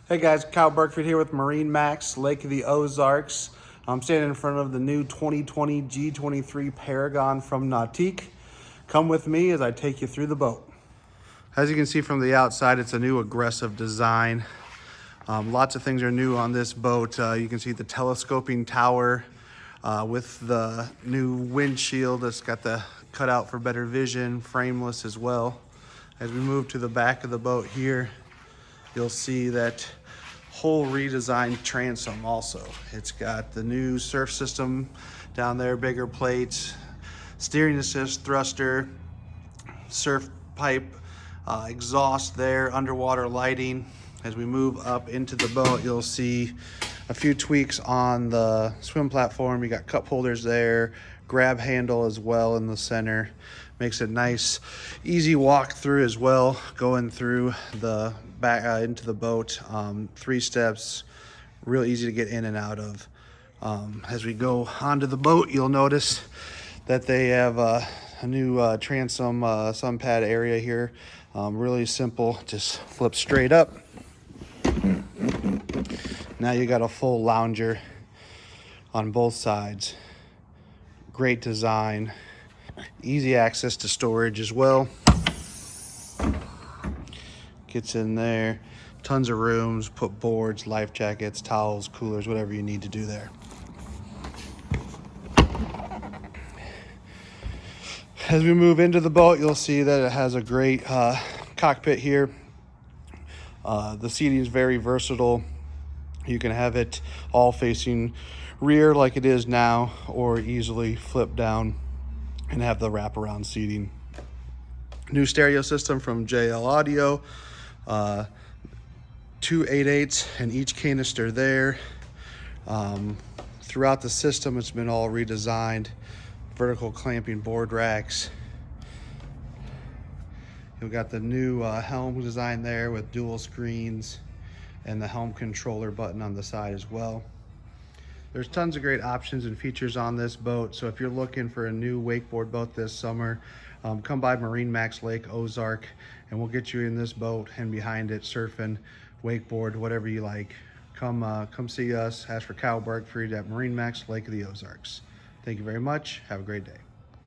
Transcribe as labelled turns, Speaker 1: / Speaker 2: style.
Speaker 1: Hey guys, Kyle Burkford here with MarineMax, Lake of the Ozarks. I'm standing in front of the new 2020 G23 Paragon from Nautique. Come with me as I take you through the boat. As you can see from the outside, it's a new aggressive design. Lots of things are new on this boat. You can see the telescoping tower with the new windshield that's got the cutout for better vision, frameless as well. As we move to the back of the boat here, you'll see that whole redesigned transom also. It's got the new surf system down there, bigger plates, steering assist, thruster, surf pipe, exhaust there, underwater lighting. As we move up into the boat, you'll see a few tweaks on the swim platform. You got cup holders there, grab handle as well in the center. Makes it nice, easy walk through as well, going through the back into the boat. 3 steps, real easy to get in and out of. As we go onto the boat, you'll notice that they have a new transom sun pad area here. Really simple, just flip straight up. Now you got a full lounger on both sides. Great design. Easy access to storage as well. Gets in there. Tons of rooms, put boards, life jackets, towels, coolers, whatever you need to do there. As we move into the boat, you'll see that it has a great cockpit here. The seating is very versatile. You can have it all facing rear like it is now, or easily flip down and have the wraparound seating. New stereo system from JL Audio, 2 8/8 and each canister there. Throughout the system, it's been all redesigned. Vertical clamping board racks. You've got the new helm design there with dual screens and the helm controller button on the side as well. There's tons of great options and features on this boat, so if you're looking for a new wakeboard boat this summer, come by MarineMax Lake Ozark and we'll get you in this boat and behind it surfing, wakeboard, whatever you like. Come see us. Ask for Kyle Burkford at MarineMax Lake of the Ozarks. Thank you very much. Have a great day.